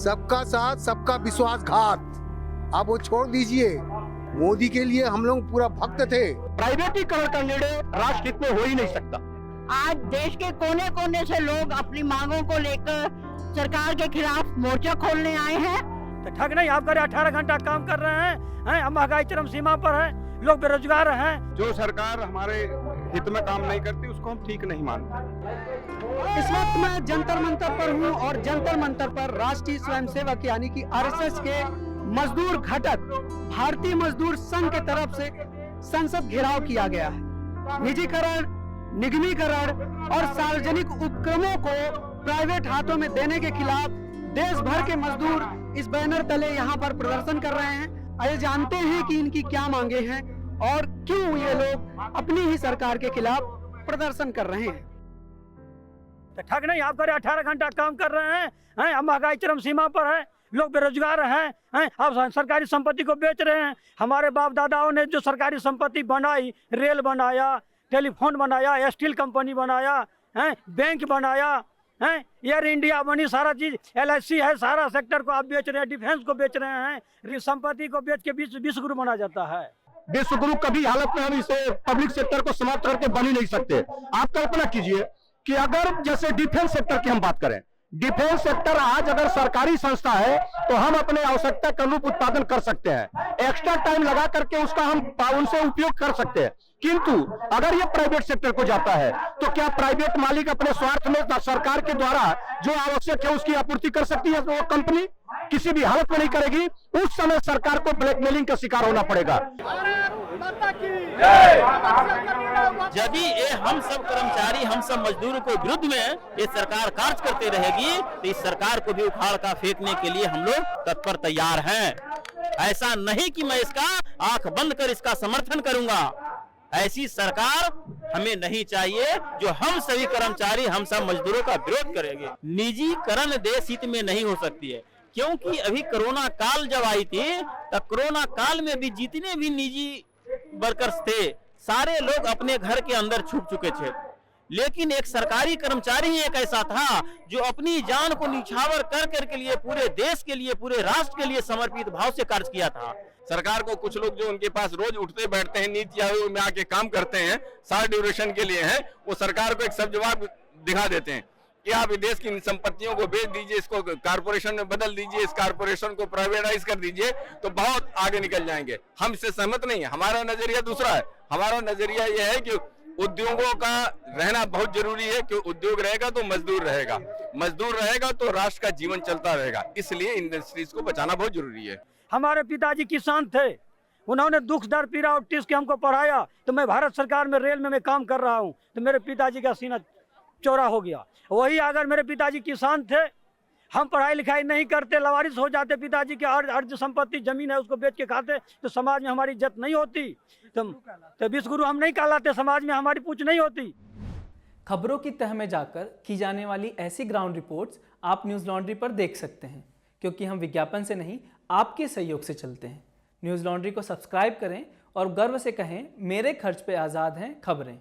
सबका साथ सबका विश्वासघात, अब वो छोड़ दीजिए। मोदी के लिए हम लोग पूरा भक्त थे। प्राइवेटीकरण का निर्णय राष्ट्र हित में हो ही नहीं सकता। आज देश के कोने कोने से लोग अपनी मांगों को लेकर सरकार के खिलाफ मोर्चा खोलने आए हैं। तो ठग नहीं, आप करे 18 घंटा काम कर रहे हैं, महंगाई चरम सीमा पर है, लोग बेरोजगार हैं। जो सरकार हमारे हित में काम नहीं करती उसको हम ठीक नहीं मानते। इस वक्त मैं जंतर मंतर पर हूं और जंतर मंतर पर राष्ट्रीय स्वयंसेवक यानी कि आरएसएस के मजदूर घटक भारतीय मजदूर संघ के तरफ से संसद घेराव किया गया है। निजीकरण, निगमीकरण और सार्वजनिक उपक्रमों को प्राइवेट हाथों में देने के खिलाफ देश भर के मजदूर इस बैनर तले यहाँ पर प्रदर्शन कर रहे हैं। आइए जानते हैं कि इनकी क्या मांगे हैं और क्यों ये लोग अपनी ही सरकार के खिलाफ प्रदर्शन कर रहे हैं। तो ठग नहीं, आप करे 18 घंटा काम कर रहे हैं, महंगाई चरम सीमा पर है, लोग बेरोजगार हैं, आप सरकारी संपत्ति को बेच रहे हैं। हमारे बाप दादाओं ने जो सरकारी संपत्ति बनाई, रेल बनाया, टेलीफोन बनाया, स्टील कंपनी बनाया, बैंक बनाया, एयर इंडिया बनी, सारा चीज, LIC है, सारा सेक्टर को आप बेच रहे हैं, डिफेंस को बेच रहे हैं, संपत्ति को बेच के विश्व गुरु बना जाता है। विश्व गुरु कभी हालत में हम इसे पब्लिक सेक्टर को समाप्त करके बन ही नहीं सकते। आप कल्पना कीजिए कि अगर जैसे डिफेंस सेक्टर की हम बात करें, डिफेंस सेक्टर आज अगर सरकारी संस्था है तो हम अपने आवश्यकता के अनुरूप उत्पादन कर सकते हैं, एक्स्ट्रा टाइम लगा करके उसका हम उनसे उपयोग कर सकते हैं। किंतु अगर ये प्राइवेट सेक्टर को जाता है तो क्या प्राइवेट मालिक अपने स्वार्थ में सरकार के द्वारा जो आवश्यक है उसकी आपूर्ति कर सकती है? तो वो कंपनी किसी भी हालत में नहीं करेगी। उस समय सरकार को ब्लैकमेलिंग का शिकार होना पड़ेगा। यदि ये हम सब कर्मचारी, हम सब मजदूरों को विरुद्ध में ये सरकार कार्य करते रहेगी तो इस सरकार को भी उखाड़ का फेंकने के लिए हम लोग तत्पर तैयार हैं। ऐसा नहीं कि मैं इसका आंख बंद कर इसका समर्थन करूंगा। ऐसी सरकार हमें नहीं चाहिए जो हम सभी कर्मचारी, हम सब मजदूरों का विरोध करेंगे। निजीकरण देश हित में नहीं हो सकती है, क्योंकि अभी कोरोना काल जब आई थी तब कोरोना काल में भी जितने भी निजी वर्कर्स थे सारे लोग अपने घर के अंदर छुप चुके थे, लेकिन एक सरकारी कर्मचारी ही एक ऐसा था जो अपनी जान को निछावर कर कर के लिए पूरे देश के लिए, पूरे राष्ट्र के लिए समर्पित भाव से कार्य किया था। सरकार को कुछ लोग जो उनके पास रोज उठते बैठते हैं, नीति आयोग में आके काम करते हैं, शार्ट ड्यूरेशन के लिए हैं, वो सरकार को एक सब जवाब दिखा देते हैं कि आप देश की संपत्तियों को बेच दीजिए, इसको कारपोरेशन में बदल दीजिए, इस कारपोरेशन को प्राइवेटाइज कर दीजिए तो बहुत आगे निकल जाएंगे। हम इससे सहमत नहीं है। हमारा नजरिया दूसरा है। हमारा नजरिया यह है कि उद्योगों का रहना बहुत जरूरी है, कि उद्योग रहेगा तो मजदूर रहेगा, मजदूर रहेगा तो राष्ट्र का जीवन चलता रहेगा। इसलिए इंडस्ट्रीज को बचाना बहुत जरूरी है। हमारे पिताजी किसान थे, उन्होंने दुख दर्द पीड़ा और टिस के हमको पढ़ाया। तो मैं भारत सरकार में रेल में मैं काम कर रहा हूँ तो मेरे पिताजी का सीना चौड़ा हो गया। वही अगर मेरे पिताजी किसान थे, हम पढ़ाई लिखाई नहीं करते, लवारिस हो जाते, पिताजी के अर्ध संपत्ति जमीन है उसको बेच के खाते, तो समाज में हमारी इज्जत नहीं होती, तो विश्व गुरु हम नहीं कहलाते, समाज में हमारी पूछ नहीं होती। खबरों की तह में जाकर की जाने वाली ऐसी ग्राउंड रिपोर्ट्स आप न्यूज़ लॉन्ड्री पर देख सकते हैं, क्योंकि हम विज्ञापन से नहीं आपके सहयोग से चलते हैं। न्यूज़ लॉन्ड्री को सब्सक्राइब करें और गर्व से कहें, मेरे खर्च पे आज़ाद हैं खबरें।